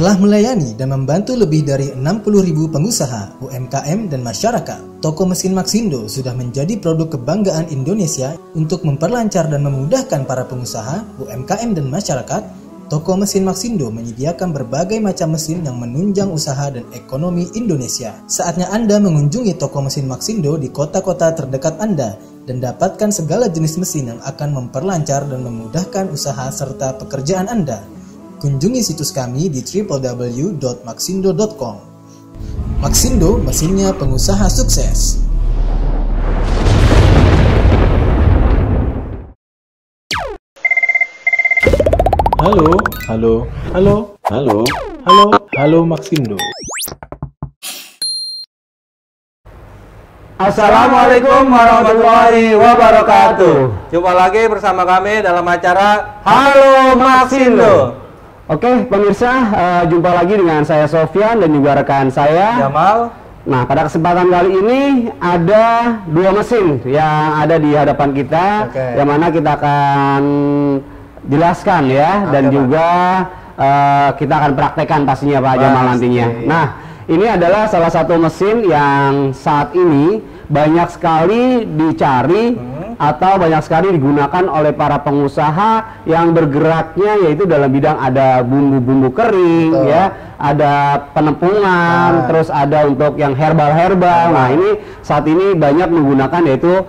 Telah melayani dan membantu lebih dari 60.000 pengusaha, UMKM, dan masyarakat, toko mesin Maxindo sudah menjadi produk kebanggaan Indonesia. Untuk memperlancar dan memudahkan para pengusaha, UMKM, dan masyarakat, toko mesin Maxindo menyediakan berbagai macam mesin yang menunjang usaha dan ekonomi Indonesia. Saatnya Anda mengunjungi toko mesin Maxindo di kota-kota terdekat Anda dan dapatkan segala jenis mesin yang akan memperlancar dan memudahkan usaha serta pekerjaan Anda. Kunjungi situs kami di www.maxindo.com. Maxindo, mesinnya pengusaha sukses. Halo Maxindo. Assalamualaikum warahmatullahi wabarakatuh. Jumpa lagi bersama kami dalam acara Halo Maxindo. Oke pemirsa, jumpa lagi dengan saya Sofyan dan juga rekan saya Jamal. Nah, pada kesempatan kali ini ada dua mesin yang ada di hadapan kita, yang mana kita akan jelaskan ya, dan juga kita akan praktekkan pastinya Pak Jamal nantinya. Nah, ini adalah salah satu mesin yang saat ini banyak sekali dicari atau banyak sekali digunakan oleh para pengusaha yang bergeraknya yaitu dalam bidang ada bumbu-bumbu kering, ya, ada penepungan, terus ada untuk yang herbal-herbal. Nah, ini saat ini banyak menggunakan yaitu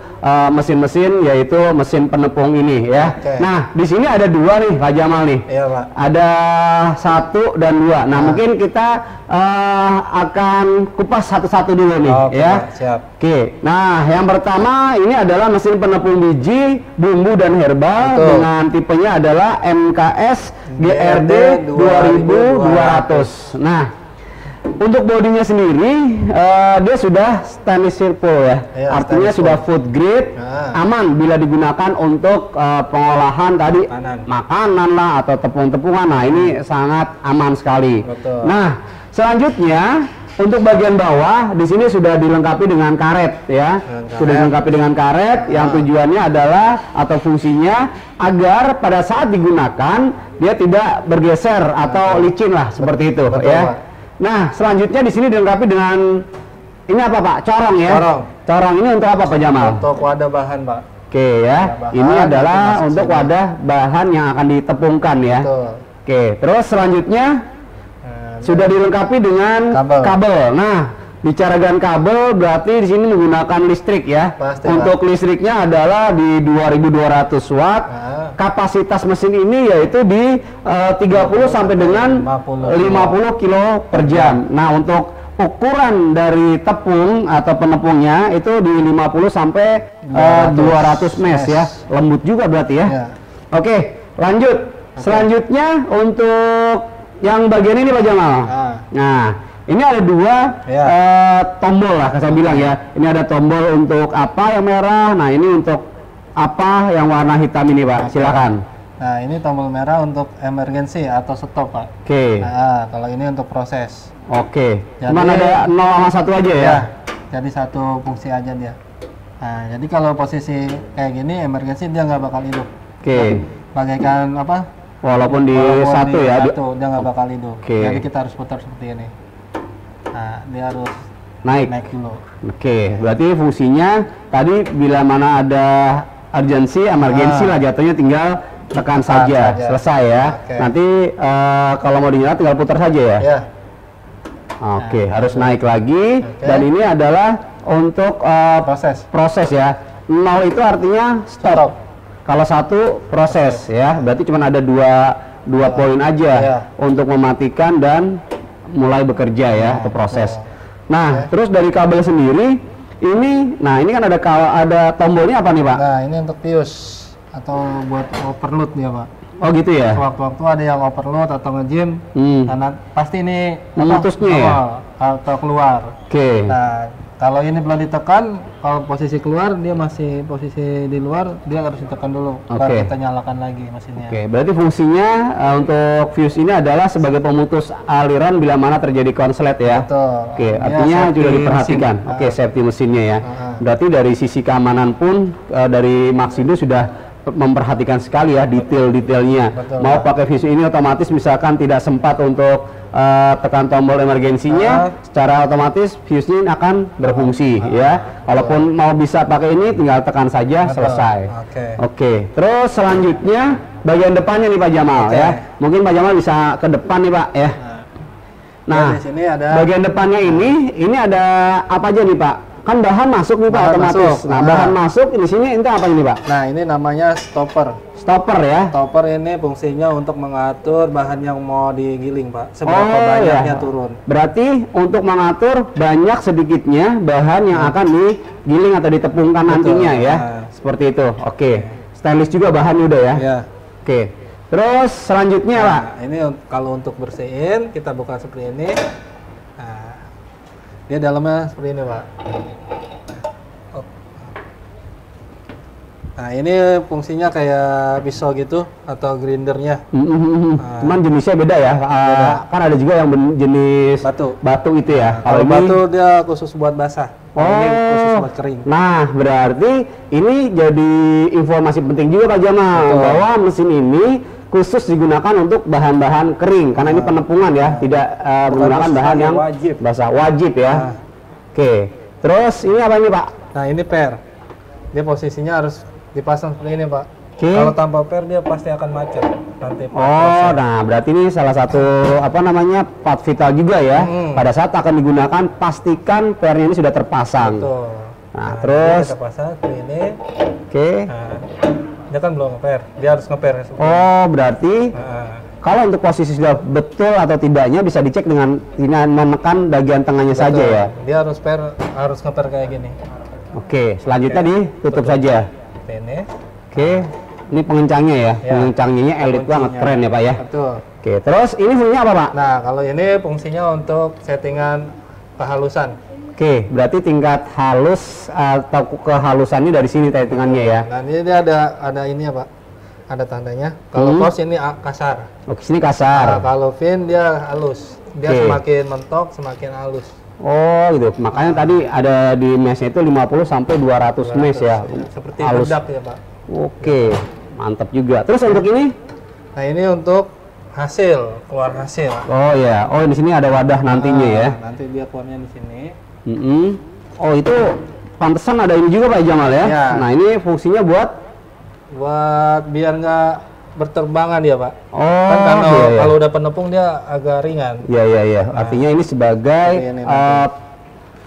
mesin-mesin yaitu mesin penepung ini ya. Nah, di sini ada dua nih Pak Jamal nih. Iya, Pak. Ada 1 dan 2. Nah, mungkin kita akan kupas satu-satu dulu nih ya. Pak, siap. Oke. Nah, yang pertama ini adalah mesin penepung biji, bumbu dan herbal dengan tipenya adalah MKS GRD 2200. Nah, untuk bodinya sendiri dia sudah stainless steel ya. Artinya sudah food grade, aman bila digunakan untuk pengolahan tadi makanan lah atau tepung-tepungan. Nah, ini sangat aman sekali. Nah, selanjutnya untuk bagian bawah di sini sudah dilengkapi dengan karet ya. Sudah dilengkapi dengan karet yang tujuannya adalah atau fungsinya agar pada saat digunakan dia tidak bergeser atau licin lah seperti itu ya. Nah, selanjutnya di sini dilengkapi dengan ini apa Pak? Corong ya. Corong ini untuk apa Pak Jamal? Untuk wadah bahan, Pak. Oke ya. Ini adalah untuk wadah bahan yang akan ditepungkan ya. Oke, terus selanjutnya sudah dilengkapi dengan kabel. Nah, bicara dengan kabel berarti di sini menggunakan listrik ya. Untuk listriknya adalah di 2200 watt. Kapasitas mesin ini yaitu di 30 sampai dengan 50 kilo per jam. Nah, untuk ukuran dari tepung atau penepungnya itu di 50 sampai 200 mesh ya. Lembut juga berarti ya. Oke, lanjut. Selanjutnya untuk yang bagian ini Pak Jamal. Nah, ini ada dua tombol lah, saya bilang ya. Ini ada tombol untuk apa yang merah. Nah, ini untuk apa yang warna hitam ini Pak. Silakan. Nah, ini tombol merah untuk emergency atau stop Pak. Nah, kalau ini untuk proses. Cuman ada 0 sama 1 aja ya. Jadi satu fungsi aja dia. Nah, jadi kalau posisi kayak gini emergency dia nggak bakal hidup. Bagaikan apa? Walaupun di satu ya, dia nggak bakal hidup. Jadi kita harus putar seperti ini. Nah, dia harus naik dulu. Berarti fungsinya tadi bila mana ada urgency, emergency lah jatuhnya tinggal tekan saja, selesai ya. Nanti kalau mau dinyala tinggal putar saja ya. Harus naik lagi. Dan ini adalah untuk proses ya. 0 itu artinya stop. Kalau 1 proses ya, berarti cuma ada dua poin aja untuk mematikan dan mulai bekerja ya atau proses. Nah, terus dari kabel sendiri ini, nah ini kan ada tombolnya apa nih Pak? Nah, ini untuk fuse atau buat overload dia Pak. Oh gitu ya? Waktu-waktu ada yang overload atau nge-gym, karena pasti ini memutusnya ya? Atau keluar. Nah, kalau ini belum ditekan, kalau posisi keluar dia masih posisi di luar, dia harus ditekan dulu baru kita nyalakan lagi mesinnya. Berarti fungsinya untuk fuse ini adalah sebagai pemutus aliran bila mana terjadi konslet ya. Artinya juga diperhatikan. Safety mesinnya ya. Berarti dari sisi keamanan pun dari Maxindo sudah memperhatikan sekali ya detail-detailnya. Mau pakai fuse ini otomatis misalkan tidak sempat untuk tekan tombol emergensinya, secara otomatis fuse ini akan berfungsi ya. Kalaupun mau bisa pakai ini, tinggal tekan saja, selesai. Oke. Terus selanjutnya bagian depannya nih Pak Jamal ya. Mungkin Pak Jamal bisa ke depan nih Pak ya. Nah, di sini ada bagian depannya ini ada apa aja nih Pak? Kan bahan masuk nih Pak otomatis. Nah, bahan masuk di sini itu apa ini Pak? Nah, ini namanya stopper. Stopper ya. Stopper ini fungsinya untuk mengatur bahan yang mau digiling Pak. Seberapa banyaknya turun. Berarti untuk mengatur banyak sedikitnya bahan yang akan digiling atau ditepungkan nantinya ya. Seperti itu. Oke. Stainless juga bahannya udah ya. Oke. Terus selanjutnya Pak, ini kalau untuk bersihin kita buka seperti ini. Nah, dia dalamnya seperti ini Pak. Nah, ini fungsinya kayak pisau gitu atau grindernya. Cuman jenisnya beda ya. Kan ada juga yang jenis batu itu ya. Kalau batu dia khusus buat basah. Ini khusus buat kering. Nah, berarti ini jadi informasi penting juga Pak Jamal bahwa mesin ini khusus digunakan untuk bahan-bahan kering karena ini penepungan ya, tidak menggunakan bahan yang basah. Wajib ya. Oke. Terus ini apa ini Pak? Nah, ini per. Dia posisinya harus dipasang seperti ini Pak. Kalau tanpa per dia pasti akan macet nanti. Nah berarti ini salah satu apa namanya part vital juga ya. Pada saat akan digunakan pastikan pernya ini sudah terpasang. Nah, terus kita pasang seperti ini. Nah, dia kan belum ngeper, dia harus ngeper. Berarti kalau untuk posisi sudah betul atau tidaknya bisa dicek dengan menekan bagian tengahnya saja ya. Dia harus ngeper kayak gini. Oke, selanjutnya ditutup saja. Ini. Ini pengencangnya ya. Pengencangnya elit banget, keren ya Pak ya. Oke, terus ini fungsinya apa Pak? Nah, kalau ini fungsinya untuk settingan kehalusan. Berarti tingkat halus atau kehalusannya dari sini settingannya ya. Nah, ini dia ada ini ya Pak. Ada tandanya. Kalau coarse ini kasar. Sini kasar. Nah, kalau fin dia halus. Dia semakin mentok, semakin halus. Gitu. Makanya tadi ada di mesnya itu 50 sampai 200 mes ya. Seperti bedak ya Pak. Mantap juga. Terus untuk ini? Nah, ini untuk keluar hasil. Di sini ada wadah nantinya ya. Nanti dia keluarnya di sini. Itu pantesan ada ini juga Pak Jamal ya. Nah, ini fungsinya buat biar nggak berterbangan ya Pak. Kan kalau udah penepung dia agak ringan. Artinya ini sebagai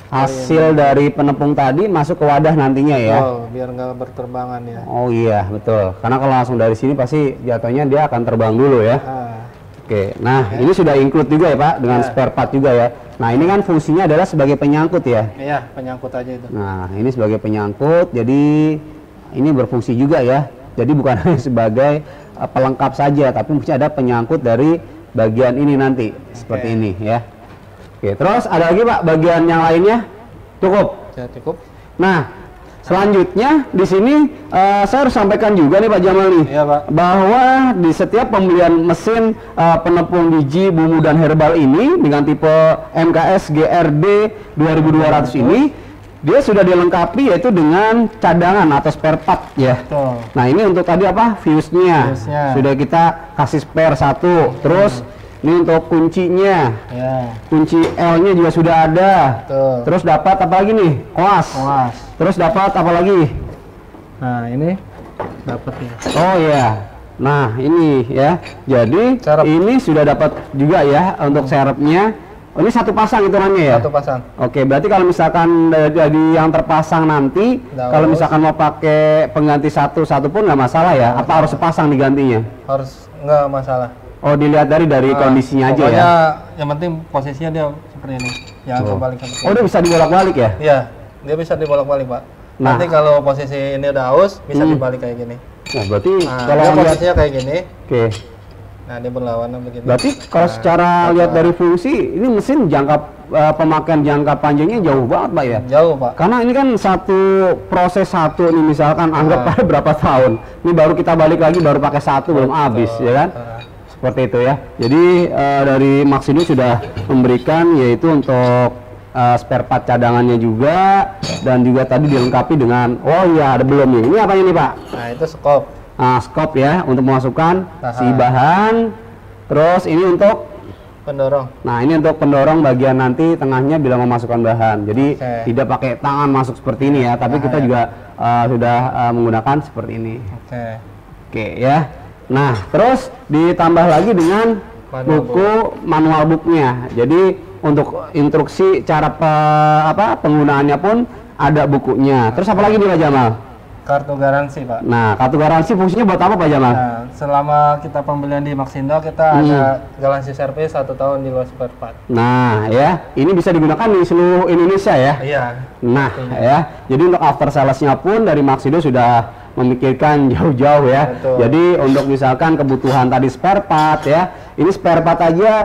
hasil dari penepung tadi masuk ke wadah nantinya ya. Biar nggak berterbangan ya. Betul. Karena kalau langsung dari sini pasti jatuhnya dia akan terbang dulu ya. Nah ini sudah include juga ya Pak dengan spare part juga ya. Nah ini kan fungsinya adalah sebagai penyangkut ya. Iya, penyangkut aja itu. Nah ini sebagai penyangkut, jadi ini berfungsi juga ya. Jadi bukan hanya sebagai pelengkap saja, tapi mesti ada penyangkut dari bagian ini nanti seperti ini ya. Terus ada lagi Pak bagian yang lainnya? Cukup. Cukup. Nah, selanjutnya di sini saya harus sampaikan juga nih Pak Jamal nih, bahwa di setiap pembelian mesin penepung biji, bumbu dan herbal ini dengan tipe MKS GRD 2200 ini dia sudah dilengkapi yaitu dengan cadangan atau spare part ya. Nah ini untuk tadi apa? Fuse-nya. Sudah kita kasih spare satu. Terus ini untuk kuncinya. Kunci L-nya juga sudah ada. Terus dapat apa lagi nih? Koas. Terus dapat apa lagi? Nah ini dapat ya. Nah ini ya. Jadi ini sudah dapat juga ya untuk serepnya. Ini satu pasang hitungannya ya? Satu pasang. Berarti kalau misalkan jadi yang terpasang nanti, kalau misalkan mau pakai pengganti satu pun nggak masalah ya? Apa harus sepasang digantinya? Harus, nggak masalah. Dilihat dari kondisinya aja ya? Yang penting posisinya dia seperti ini. Jangan kebalik seperti ini. Dia bisa dibolak-balik ya? Iya, dia bisa dibolak-balik Pak. Nanti kalau posisi ini udah aus, bisa dibalik kayak gini. Nah berarti kalau posisinya kayak gini. Nah, dia berlawanan begini. Berarti kalau secara lihat dari fungsi, ini mesin pemakaian jangka panjangnya jauh banget Pak ya? Jauh Pak. Karena ini kan proses satu nih misalkan anggap aja berapa tahun. Ini baru kita balik lagi baru pakai satu belum habis ya kan? Seperti itu ya. Jadi dari Maxindo sudah memberikan yaitu untuk spare part cadangannya juga dan juga tadi dilengkapi dengan ada belum nih. Ini apa ini Pak? Nah, itu skop. scope ya untuk memasukkan si bahan. Terus ini untuk pendorong. Nah, ini untuk pendorong bagian nanti tengahnya bila memasukkan bahan. Jadi tidak pakai tangan masuk seperti ini ya, tapi kita juga sudah menggunakan seperti ini. Oke ya. Nah, terus ditambah lagi dengan manual booknya. Jadi untuk instruksi cara penggunaannya pun ada bukunya. Terus apa lagi nih Pak Jamal? Kartu garansi, Pak. Nah, kartu garansi fungsinya buat apa Pak Jamal? Nah, selama kita pembelian di Maxindo, kita ada garansi servis 1 tahun di luar spare part. Nah, ya, ini bisa digunakan di seluruh Indonesia ya? Iya. Nah, ya, jadi untuk after sales-nya pun dari Maxindo sudah memikirkan jauh-jauh ya. Betul. Jadi untuk misalkan kebutuhan tadi spare part ya, ini spare part aja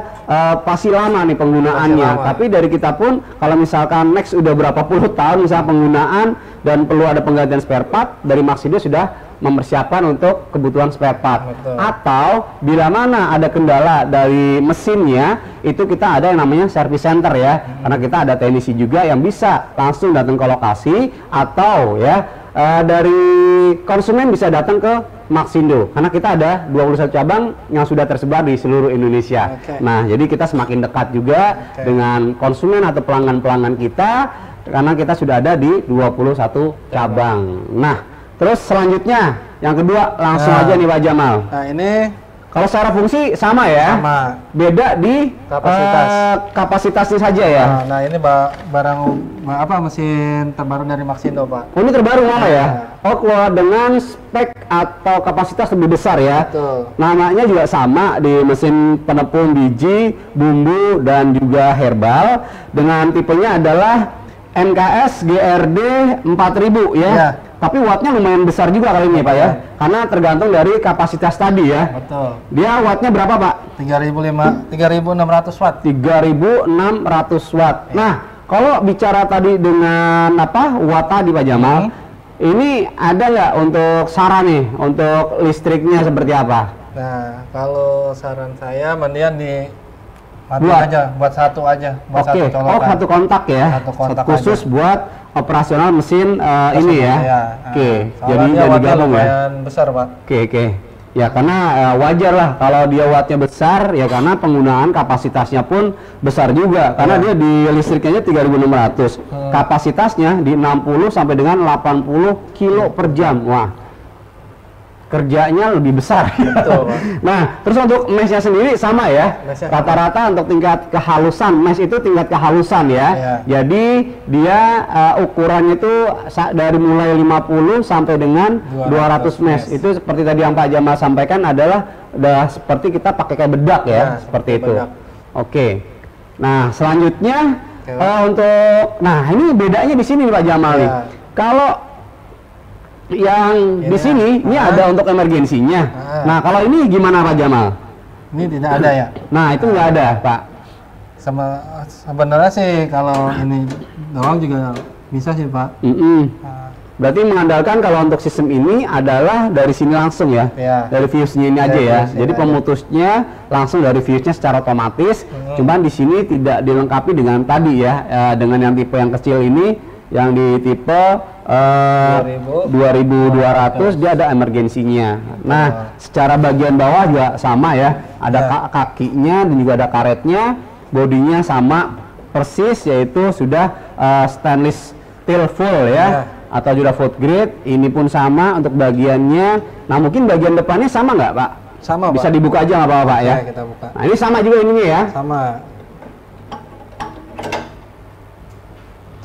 pasti lama nih penggunaannya. Tapi dari kita pun kalau misalkan next udah berapa puluh tahun misalnya penggunaan dan perlu ada penggantian spare part, dari Maxindo sudah mempersiapkan untuk kebutuhan spare part. Betul. Atau bila mana ada kendala dari mesinnya, itu kita ada yang namanya service center ya. Karena kita ada teknisi juga yang bisa langsung datang ke lokasi, atau ya dari konsumen bisa datang ke Maxindo karena kita ada 21 cabang yang sudah tersebar di seluruh Indonesia. Nah, jadi kita semakin dekat juga dengan konsumen atau pelanggan-pelanggan kita karena kita sudah ada di 21 cabang. Nah, terus selanjutnya yang kedua langsung aja nih Pak Jamal. Nah, ini kalau secara fungsi sama ya, beda di kapasitasnya saja ya. Nah ini barang mesin terbaru dari Maxindo Pak. Oh, ini terbaru malah ya? Oh, keluar dengan spek atau kapasitas lebih besar ya. Betul. Namanya juga sama di mesin penepung biji, bumbu dan juga herbal. Dengan tipenya adalah NKS GRD 4000 ya. Tapi wattnya lumayan besar juga kali ini Pak ya, karena tergantung dari kapasitas tadi ya. Betul. Dia wattnya berapa Pak? 3.600 watt. 3.600 watt. Nah, kalau bicara tadi dengan watt tadi Pak Jamal, ini ada nggak untuk saran nih untuk listriknya seperti apa? Nah, kalau saran saya mendingan buat satu aja, buat satu colokan. Oh, satu kontak ya. Satu kontak khusus aja. Buat operasional mesin ini ya. Oke. Jadi digabung ya. Besar, Pak. Oke. Ya karena wajar lah kalau dia wattnya besar ya, karena penggunaan kapasitasnya pun besar juga karena dia di listriknya 3.600. Kapasitasnya di 60 sampai dengan 80 kilo per jam. Wah, kerjanya lebih besar. Betul, Pak. Nah, terus untuk meshnya sendiri sama ya. Rata-rata untuk tingkat kehalusan, mesh itu tingkat kehalusan ya. Jadi dia ukurannya itu dari mulai 50 sampai dengan 200 mesh. Itu seperti tadi yang Pak Jamal sampaikan adalah udah seperti kita pakai kayak bedak ya, seperti itu. Oke. Nah, selanjutnya ini bedanya di sini nih Pak Jamal nih. Kalau yang di sini ini ada untuk emergensinya. Nah, kalau ini gimana Pak Jamal? Ini tidak ada ya. Nah, itu nggak ada Pak. Sebenarnya sih kalau ini doang juga bisa sih Pak. Berarti mengandalkan kalau untuk sistem ini adalah dari sini langsung ya, dari fuse-nya ini aja ya. Jadi pemutusnya langsung dari fuse-nya secara otomatis. Cuman di sini tidak dilengkapi dengan tadi ya, dengan yang tipe yang kecil ini. Yang di tipe 2200 dia ada emergensinya. Nah, secara bagian bawah juga sama ya, ada kakinya dan juga ada karetnya. Bodinya sama persis, yaitu sudah stainless steel full ya, atau juga food grade. Ini pun sama untuk bagiannya. Nah, mungkin bagian depannya sama nggak Pak? Sama bisa Pak. Dibuka aja nggak apa-apa Pak ya? Kita buka. Nah, ini sama juga ininya ya?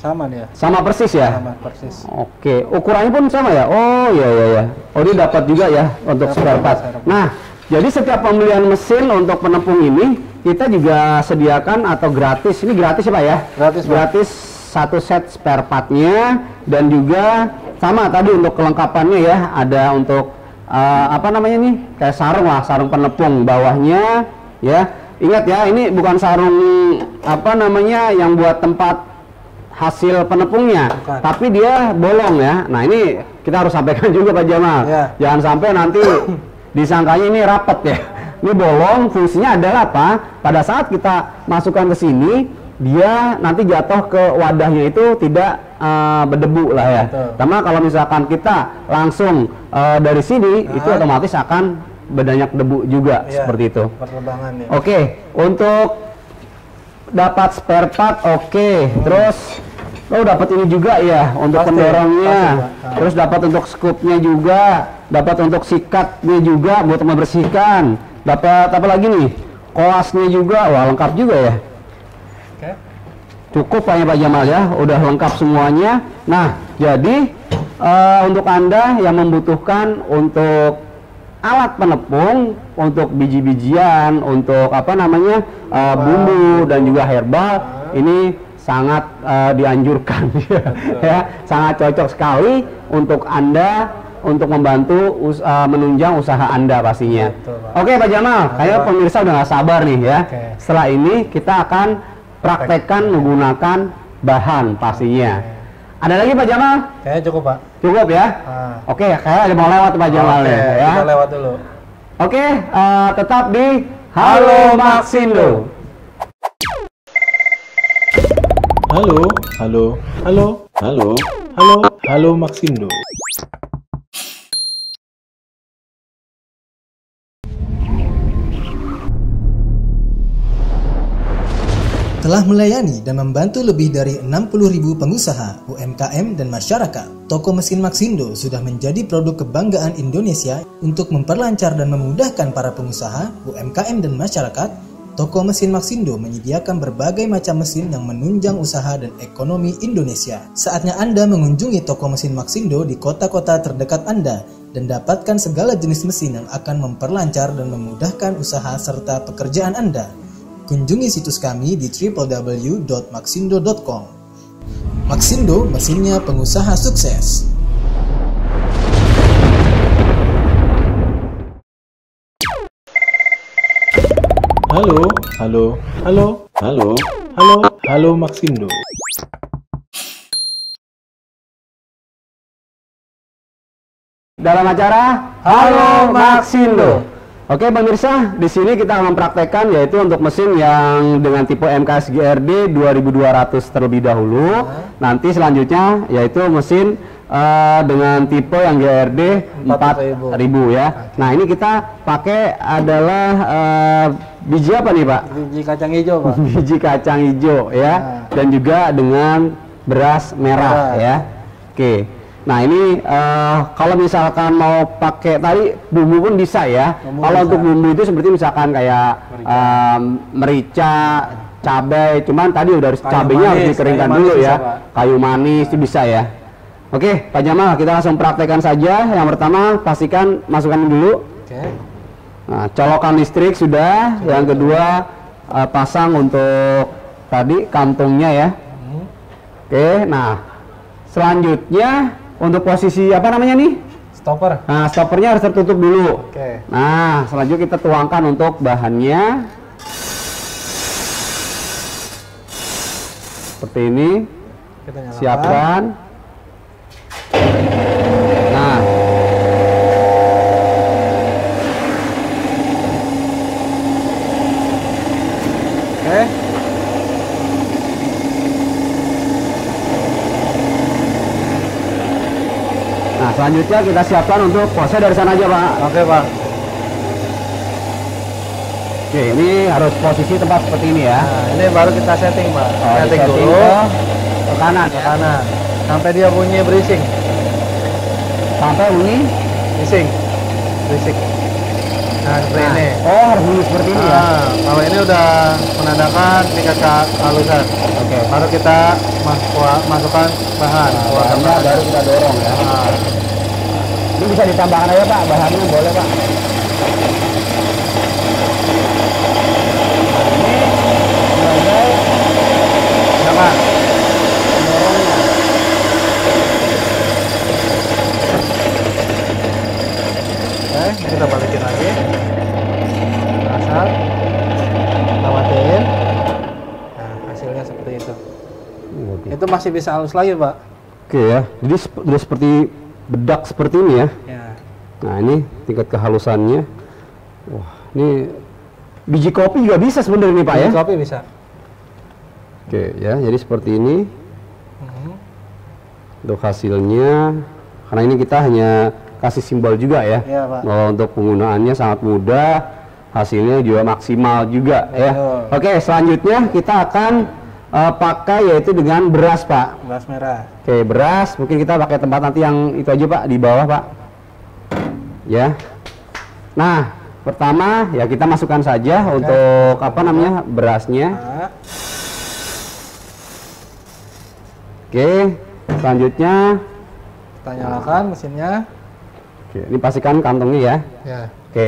Sama dia. Sama persis ya? Sama persis. Oke, ukurannya pun sama ya? Oh iya. Oh, dia dapat juga ya untuk spare part. Nah, jadi setiap pembelian mesin untuk penepung ini kita juga sediakan atau gratis. Ini gratis ya Pak ya? Gratis satu set spare partnya, dan juga sama tadi untuk kelengkapannya ya, ada untuk kayak sarung lah, sarung penepung bawahnya ya. Ingat ya, ini bukan sarung yang buat tempat hasil penepungnya, tapi dia bolong ya. Nah, ini kita harus sampaikan juga Pak Jamal. Jangan sampai nanti disangkanya ini rapet ya. Ini bolong, fungsinya adalah apa? Pada saat kita masukkan ke sini, dia nanti jatuh ke wadahnya itu tidak berdebu lah ya. Karena kalau misalkan kita langsung dari sini itu otomatis akan berbanyak debu juga seperti itu. Ya. Oke, untuk dapat spare part terus lo dapat ini juga ya untuk pendorongnya, terus dapat untuk scoopnya juga, dapat untuk sikatnya juga buat membersihkan, dapat apa lagi nih, koasnya juga, wah lengkap juga ya. Cukup Pak Jamal ya, udah lengkap semuanya. Nah jadi untuk Anda yang membutuhkan untuk alat penepung, untuk biji-bijian, untuk apa namanya bumbu dan juga herbal, ini sangat dianjurkan ya, sangat cocok sekali untuk Anda untuk membantu menunjang usaha Anda pastinya. Oke Pak Jamal, kayaknya pemirsa udah nggak sabar nih ya. Setelah ini kita akan praktekkan menggunakan bahan pastinya. Ada lagi Pak Jamal? Kayaknya cukup Pak. Cukup ya? Oke, kayaknya ada mau lewat Pak Jamal ya. Kita lewat dulu. Oke, tetap di Halo Maxindo. Halo Maxindo. Telah melayani dan membantu lebih dari 60.000 pengusaha, UMKM dan masyarakat. Toko mesin Maxindo sudah menjadi produk kebanggaan Indonesia untuk memperlancar dan memudahkan para pengusaha, UMKM dan masyarakat. Toko mesin Maxindo menyediakan berbagai macam mesin yang menunjang usaha dan ekonomi Indonesia. Saatnya Anda mengunjungi toko mesin Maxindo di kota-kota terdekat Anda dan dapatkan segala jenis mesin yang akan memperlancar dan memudahkan usaha serta pekerjaan Anda. Kunjungi situs kami di www.maxindo.com. Maxindo, mesinnya pengusaha sukses. Halo Maxindo. Dalam acara Halo Maxindo. Oke pemirsa, di sini kita akan mempraktekkan yaitu untuk mesin yang dengan tipe MKS GRD 2200 terlebih dahulu. Nanti selanjutnya yaitu mesin dengan tipe yang GRD 4000 ya. Nah ini kita pakai adalah biji apa nih Pak? Biji kacang hijau Pak. Biji kacang hijau ya. Dan juga dengan beras merah ya. Oke. Nah ini kalau misalkan mau pakai tadi bumbu pun bisa ya. Kalau untuk bumbu itu seperti misalkan kayak merica, cabai, cuman tadi udah harus cabainya harus dikeringkan dulu ya. Kayu manis itu bisa ya. Oke Pak Jamal, kita langsung praktekkan saja. Yang pertama pastikan masukkan dulu. Nah, colokan listrik sudah. Yang kedua pasang untuk tadi kantongnya ya. Oke, nah selanjutnya untuk posisi apa namanya nih? Stopper. Nah, stoppernya harus tertutup dulu. Nah, selanjutnya kita tuangkan untuk bahannya. Seperti ini. Kita siapkan. Nah. Nah, selanjutnya kita siapkan untuk pose dari sana aja, Pak. Oke, Pak. Oke, ini harus posisi tempat seperti ini ya. Nah, ini baru kita setting, Pak. Setting dulu ke kanan. Ke kanan. Sampai dia bunyi berising. Sampai bunyi berising. Berising. Nah, seperti ini. Oh, harus bunyi seperti ini ya. Kalau ini udah menandakan tingkat kehalusan. Oke. Baru kita masukkan bahan. Bahannya baru kita dorong ya. Ini bisa ditambahkan aja Pak, bahannya boleh Pak. Ini kita balikin lagi. Asal kita matiin. Nah, hasilnya seperti itu. Itu masih bisa halus lagi, Pak. Oke ya. Jadi sudah seperti bedak seperti ini ya. Nah, ini tingkat kehalusannya. Wah, ini biji kopi juga bisa sebenarnya nih Pak ya. Biji kopi bisa. Oke ya, jadi seperti ini. untuk hasilnya, karena ini kita hanya kasih simbol juga ya, Pak. Bahwa untuk penggunaannya sangat mudah, hasilnya juga maksimal juga. Ya. Oke, selanjutnya kita akan pakai yaitu dengan beras, Pak. Beras merah. Oke, beras, mungkin kita pakai tempat nanti yang itu aja, Pak, di bawah, Pak. Ya. Nah, pertama ya kita masukkan saja untuk apa namanya berasnya. Oke, selanjutnya kita nyalakan mesinnya. Oke, ini pastikan kantongnya ya. Ya. Oke.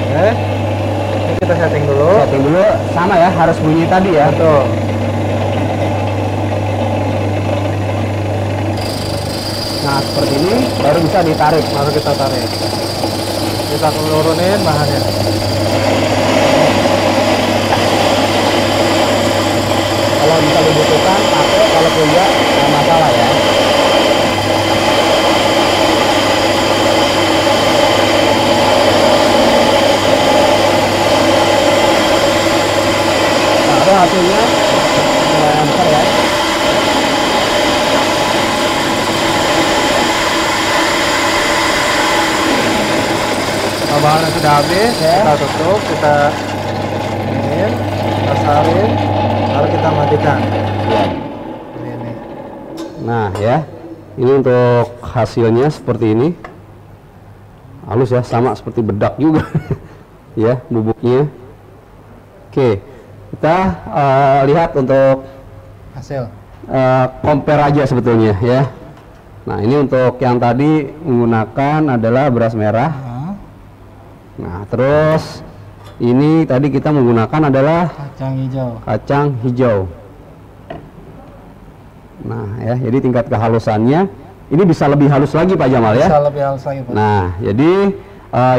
Oke. Ini kita setting dulu. Setting dulu, sama ya, harus bunyi tadi ya. Betul. Nah, seperti ini baru bisa ditarik. Baru kita tarik. Kita turunin bahannya. Kalau bisa dibutuhkan pakai, kalau tidak nggak masalah ya. Nah, itu hasilnya besar ya. Kalau bahannya sudah habis, kita tutup, kita iniin, kita salin, baru kita matikan. Ini. Nah ya, ini untuk hasilnya seperti ini. Halus ya, sama seperti bedak juga. Ya, bubuknya. Oke, kita lihat untuk Hasil. compare aja sebetulnya ya. Nah, ini untuk yang tadi menggunakan adalah beras merah. Nah, terus ini tadi kita menggunakan adalah Kacang hijau. kacang hijau. Nah, ya, jadi tingkat kehalusannya ini bisa lebih halus lagi, Pak Jamal ya. Bisa lebih halus lagi, Pak. Nah, jadi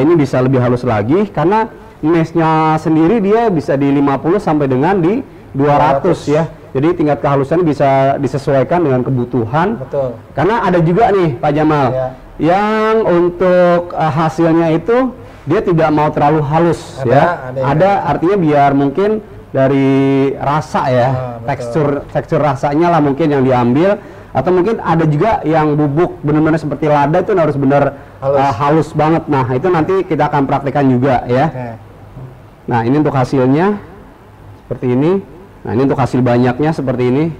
ini bisa lebih halus lagi karena meshnya sendiri dia bisa di 50 sampai dengan di 200 ya. Jadi tingkat kehalusan bisa disesuaikan dengan kebutuhan. Betul. Karena ada juga nih Pak Jamal yang untuk hasilnya itu dia tidak mau terlalu halus ada artinya biar mungkin dari rasa ya, tekstur rasanya lah mungkin yang diambil, atau mungkin ada juga yang bubuk benar-benar seperti lada itu harus benar halus banget. Nah, itu nanti kita akan praktekkan juga ya. Nah, ini untuk hasilnya seperti ini. Nah, ini untuk hasil banyaknya seperti ini.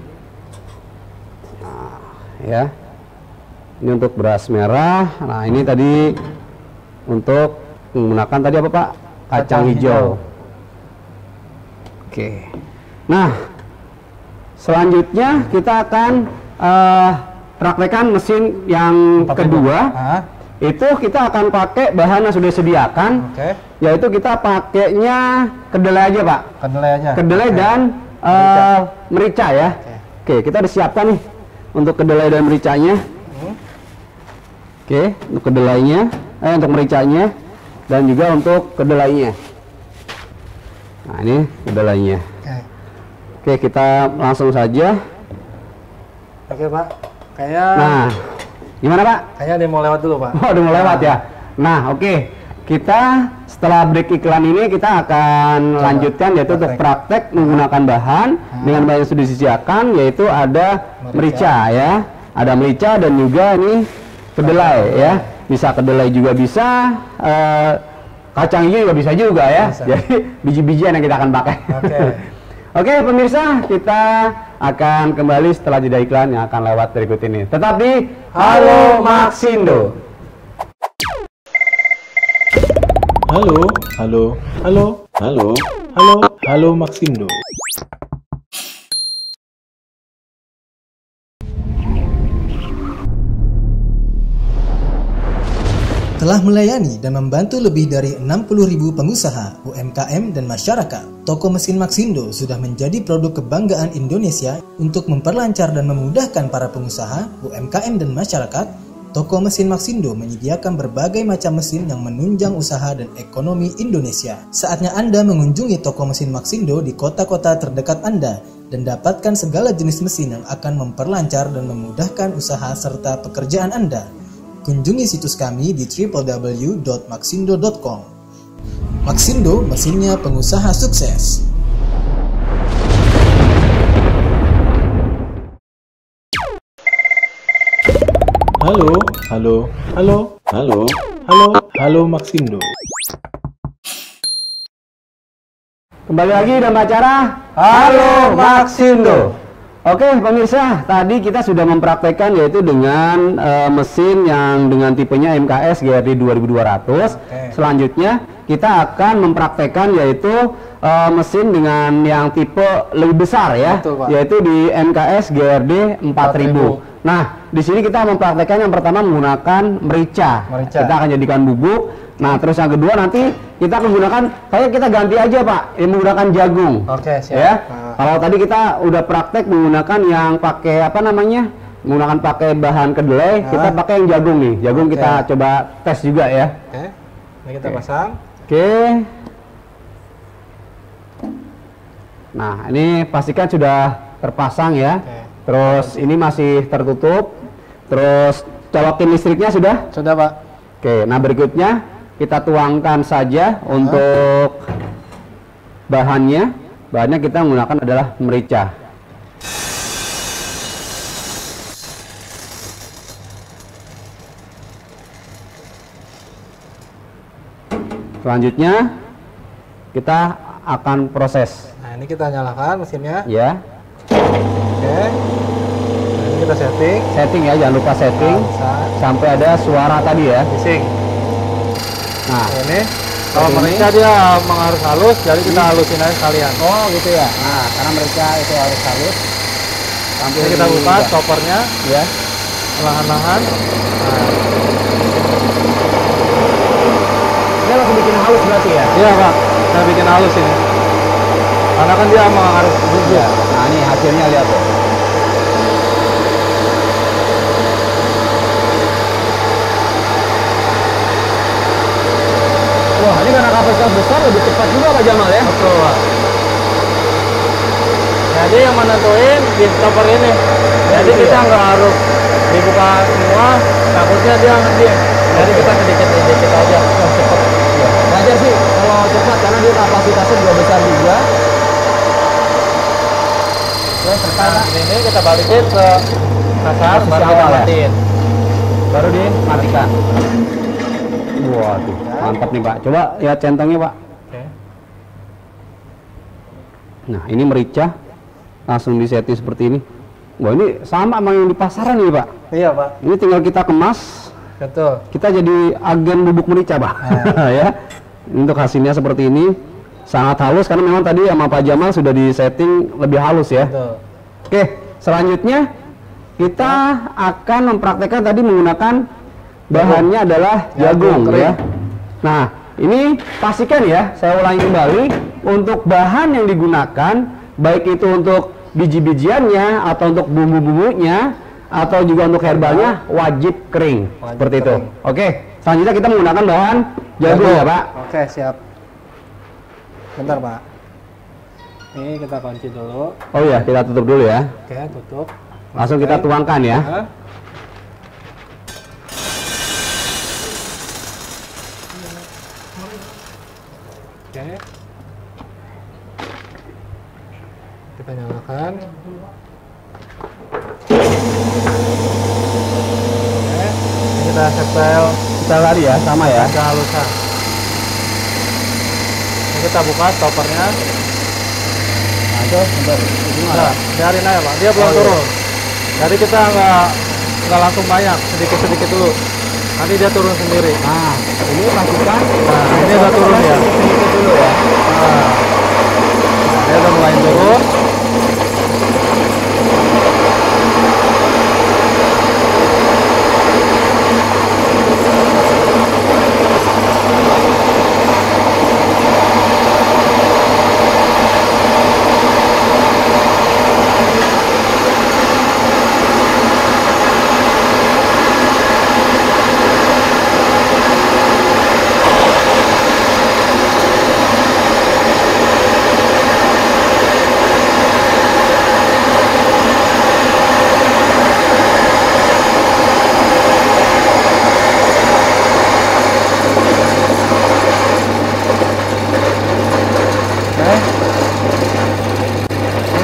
Nah, ya. Ini untuk beras merah. Nah, ini tadi untuk menggunakan tadi apa, Pak? Kacang hijau. Oke. Nah, selanjutnya kita akan praktekkan mesin yang kedua. Itu kita akan pakai bahan yang sudah disediakan. Yaitu kita pakainya kedelai aja, Pak. Kedelai aja. Kedelai dan merica ya. Oke, kita disiapkan nih untuk kedelai dan mericanya. Oke, untuk kedelainya, untuk mericanya, dan juga untuk kedelainya. Nah, ini kedelainya. Oke, kita langsung saja. Oke, Pak. Kayak. Nah, gimana, Pak? Kayaknya dia mau lewat dulu, Pak. Oh, udah mau lewat ya. Nah, oke. Kita setelah break iklan ini kita akan lanjutkan yaitu untuk praktek menggunakan bahan dengan bahan yang sudah disediakan, yaitu ada merica ya. Ada merica dan juga ini kedelai ya. Bisa kedelai juga bisa, kacang hijau juga bisa juga ya. Jadi biji-bijian yang kita akan pakai. Oke, pemirsa, kita akan kembali setelah jeda iklan yang akan lewat berikut ini. Tetap di Halo Maxindo. Halo, halo, halo, halo, halo, halo Maxindo. Telah melayani dan membantu lebih dari 60.000 pengusaha, UMKM, dan masyarakat. Toko Mesin Maxindo sudah menjadi produk kebanggaan Indonesia untuk memperlancar dan memudahkan para pengusaha, UMKM, dan masyarakat. Toko Mesin Maxindo menyediakan berbagai macam mesin yang menunjang usaha dan ekonomi Indonesia. Saatnya Anda mengunjungi toko Mesin Maxindo di kota-kota terdekat Anda dan dapatkan segala jenis mesin yang akan memperlancar dan memudahkan usaha serta pekerjaan Anda. Kunjungi situs kami di www.maxindo.com. Maxindo, mesinnya pengusaha sukses. Halo, halo, halo, halo, halo, halo Maxindo. Kembali lagi dalam acara Halo Maxindo. Oke pemirsa, tadi kita sudah mempraktekkan yaitu dengan mesin yang dengan tipenya MKS GRD 2200. Selanjutnya kita akan mempraktekkan yaitu mesin dengan yang tipe lebih besar ya. Betul, Pak. Yaitu di MKS GRD 4000. Nah, di sini kita mempraktekkan yang pertama menggunakan merica. Kita akan jadikan bubuk. Nah, terus yang kedua nanti kita akan gunakan, kayak kita ganti aja Pak, menggunakan jagung. Oke, siap. Ya. Kalau tadi kita udah praktek menggunakan yang pakai apa namanya, menggunakan pakai bahan kedelai, kita pakai yang jagung nih. Jagung kita coba tes juga ya. Oke. Ini kita pasang. Oke. Nah, ini pastikan sudah terpasang ya. Terus ini masih tertutup. Terus colokin listriknya sudah? Sudah Pak. Oke, nah berikutnya kita tuangkan saja untuk bahannya. Bahannya kita menggunakan adalah merica. Selanjutnya kita akan proses. Nah, ini kita nyalakan mesinnya. Ya. Oke. Ini kita setting. Setting ya, jangan lupa setting. Sampai ada suara tadi ya. Bising. Nah, ini kalau merica dia memang harus halus, jadi kita halusin aja sekalian. Oh, gitu ya. Nah, karena merica itu harus halus. Sampai kita buka stoppernya. Ya. Perlahan-lahan. Nah. Ini langsung bikin halus berarti ya? Iya Pak, kita bikin halus ini. Karena kan dia memang harus bubuk. Ya. Nah ini hasilnya lihat tuh. Wah ini karena kapasitas besar lebih cepat juga Pak Jamal ya? Betul Pak. Jadi yang menentuin di stopper ini. Jadi kita nggak harus dibuka semua, takutnya dia ngedip. Jadi kita sedikit-sedikit aja. Oh, cepat. Ya. Wajar sih kalau cepat karena dia kapasitasnya juga besar juga. Terus sekarang ini kita balikin ke kasar, baru kita matiin. Baru dimatikan. Waduh, mantap nih Pak. Coba lihat centongnya Pak. Oke. Nah ini merica langsung disetting seperti ini. Wah ini sama sama yang di pasaran nih Pak. Iya Pak. Ini tinggal kita kemas. Betul. Kita jadi agen bubuk merica Pak. Ya. Untuk hasilnya seperti ini. Sangat halus karena memang tadi sama Pak Jamal sudah disetting lebih halus ya. Betul. Oke, selanjutnya kita akan mempraktekkan tadi menggunakan bahannya adalah jagung ya. Nah, ini pastikan ya, saya ulangi kembali untuk bahan yang digunakan baik itu untuk biji-bijiannya atau untuk bumbu-bumbunya atau juga untuk herbalnya wajib kering. Seperti itu. Oke, selanjutnya kita menggunakan bahan jagung ya, Pak. Oke, siap. Bentar Pak, ini kita kunci dulu. Oh iya, kita tutup dulu ya. Oke, tutup. Langsung kita tuangkan ya. Oke, kita nyalakan. Oke, ini kita setel tadi ya, sama ya. Ada halusan. Kita buka stoppernya. Nah itu nah, biarin aja Pak, dia belum turun. Jadi kita nggak langsung banyak, sedikit-sedikit dulu. Nanti dia turun sendiri. Nah ini pastikan. Nah ini udah turun ya. Sedikit dulu ya. Nah, dia udah mulai turun.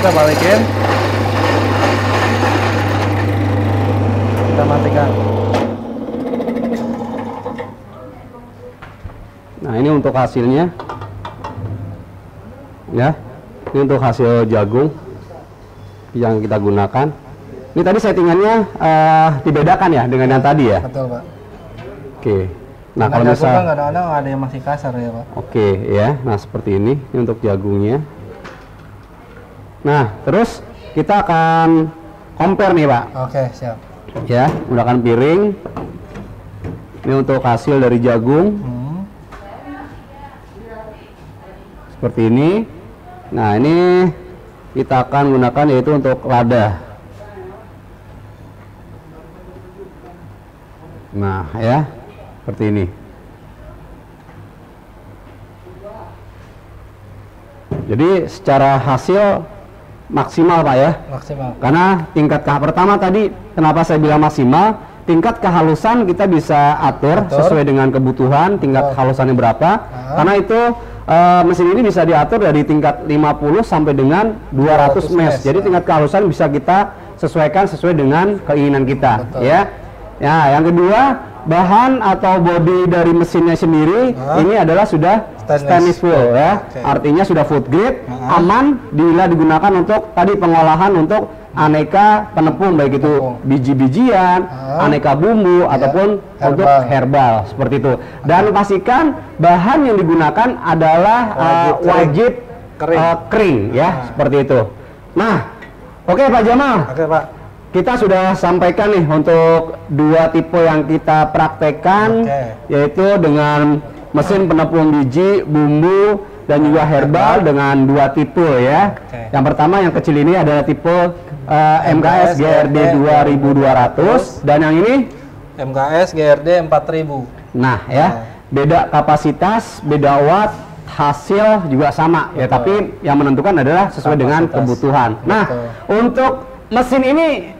Kita balikin, kita matikan. Nah, ini untuk hasilnya. Ya. Ini untuk hasil jagung yang kita gunakan. Ini tadi settingannya dibedakan ya dengan yang tadi ya? Betul, Pak. Oke. Nah, kalau misalnya kadang-kadang ada yang masih kasar ya, Pak. Oke, ya. Nah, seperti ini untuk jagungnya. Nah, terus kita akan compare nih, Pak. Oke, siap. Ya, menggunakan piring. Ini untuk hasil dari jagung. Seperti ini. Nah, ini kita akan gunakan yaitu untuk lada. Nah, ya. Seperti ini. Jadi secara hasil maksimal, Pak ya. Maksimal. Karena tingkat pertama tadi kenapa saya bilang maksimal? Tingkat kehalusan kita bisa atur sesuai dengan kebutuhan tingkat kehalusannya berapa. Karena itu mesin ini bisa diatur dari tingkat 50 sampai dengan 200 mesh. Jadi tingkat kehalusan bisa kita sesuaikan sesuai dengan keinginan kita. Ya. Ya, yang kedua, bahan atau bodi dari mesinnya sendiri ini adalah sudah stainless full ya. Artinya sudah food grade, aman bila digunakan untuk tadi pengolahan untuk aneka penepung, baik itu biji-bijian, aneka bumbu ataupun untuk herbal seperti itu. Dan pastikan bahan yang digunakan adalah wajib kering ya, seperti itu. Nah, oke Pak Jamal. Oke, Pak. Kita sudah sampaikan nih untuk dua tipe yang kita praktekkan, yaitu dengan mesin penepung biji, bumbu, dan juga herbal dengan dua tipe ya. Yang pertama yang kecil ini adalah tipe MKS GRD 2200 dan yang ini MKS GRD 4000. Nah ya, beda kapasitas, beda watt, hasil juga sama ya, tapi yang menentukan adalah sesuai dengan kebutuhan. Nah, untuk mesin ini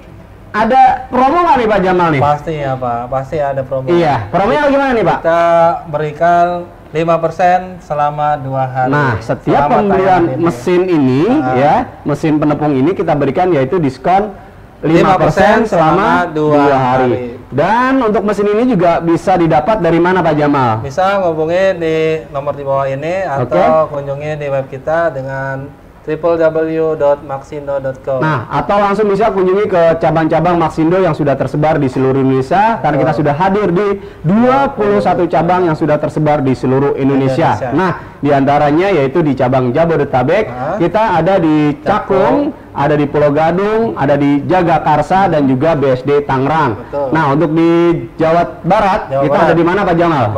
ada promo nggak nih Pak Jamal nih? Pasti ya Pak, pasti ada promo. Iya, promonya gimana nih Pak? Kita berikan 5% selama 2 hari. Nah, setiap pembelian mesin ini ya, mesin penepung ini kita berikan yaitu diskon 5% selama 2 hari. Dan untuk mesin ini juga bisa didapat dari mana Pak Jamal? Bisa hubungi di nomor di bawah ini atau kunjungi di web kita dengan www.maxindo.com. Nah, atau langsung bisa kunjungi ke cabang-cabang Maxindo yang sudah tersebar di seluruh Indonesia, karena kita sudah hadir di 21 cabang yang sudah tersebar di seluruh Indonesia. Nah, diantaranya yaitu di cabang Jabodetabek, kita ada di Cakung, ada di Pulau Gadung, ada di Jagakarsa, dan juga BSD Tangerang. Nah, untuk di Jawa Barat, kita ada di mana Pak Jamal?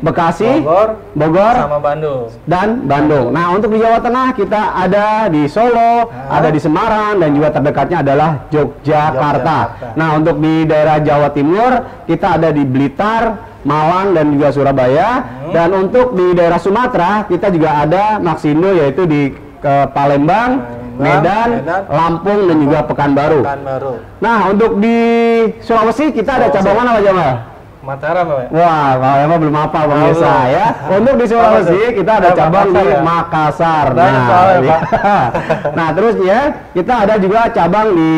Bekasi, Bogor, sama Bandung. Dan Bandung. Nah, untuk di Jawa Tengah kita ada di Solo, ada di Semarang, dan juga terdekatnya adalah Yogyakarta. Nah, untuk di daerah Jawa Timur kita ada di Blitar, Malang, dan juga Surabaya. Dan untuk di daerah Sumatera kita juga ada Maxindo yaitu di Palembang, Medan, Lampung, dan juga Pekanbaru. Nah, untuk di Sulawesi kita ada cabang mana Pak Jamal? Mataram, Pak. Wah, kalau emang belum apa pemirsa ya. Untuk di Sulawesi kita ada cabang di Makassar. Nah, terus ya kita ada juga cabang di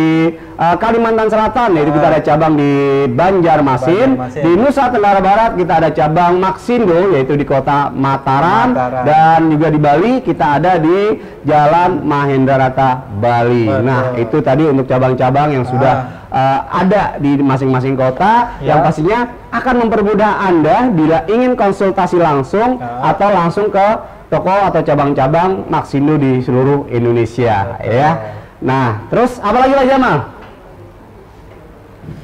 Kalimantan Selatan, yaitu kita ada cabang di Banjarmasin. Di Nusa Tenggara Barat kita ada cabang Maxindo yaitu di kota Mataram. Dan juga di Bali kita ada di Jalan Mahendrarata Bali. Nah, itu tadi untuk cabang-cabang yang sudah ada di masing-masing kota, yang pastinya akan mempermudah Anda bila ingin konsultasi langsung atau langsung ke toko atau cabang-cabang Maxindo di seluruh Indonesia ya. Nah, terus apa lagi Pak Jamal?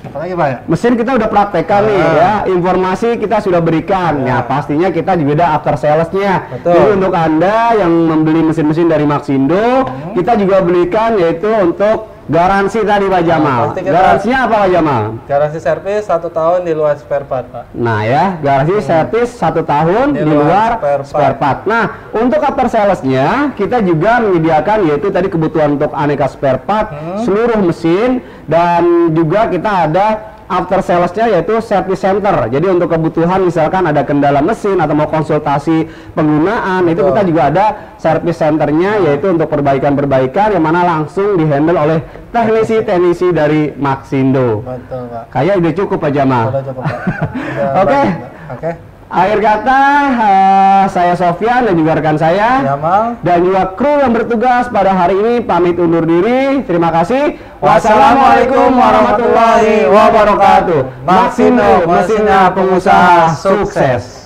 Apalagi Pak ya? Mesin kita udah praktekkan nih ya, informasi kita sudah berikan ya, pastinya kita juga ada after salesnya. Jadi untuk Anda yang membeli mesin-mesin dari Maxindo, kita juga belikan yaitu untuk garansi tadi Pak Jamal. Garansinya apa Pak Jamal? Garansi servis 1 tahun di luar spare part Pak. Nah ya, garansi servis 1 tahun di luar spare part. Nah, untuk after salesnya kita juga menyediakan yaitu tadi kebutuhan untuk aneka spare part seluruh mesin, dan juga kita ada after salesnya yaitu service center. Jadi untuk kebutuhan misalkan ada kendala mesin atau mau konsultasi penggunaan, itu kita juga ada service centernya yaitu untuk perbaikan-perbaikan yang mana langsung dihandle oleh teknisi-teknisi dari Maxindo. Betul Pak. Kayak udah cukup Pak Jamal. Udah cukup Pak. Oke. Akhir kata, saya Sofyan dan juga rekan saya Yamal dan juga kru yang bertugas pada hari ini pamit undur diri. Terima kasih. Wassalamualaikum warahmatullahi wabarakatuh. Maxindo, mesinnya pengusaha sukses.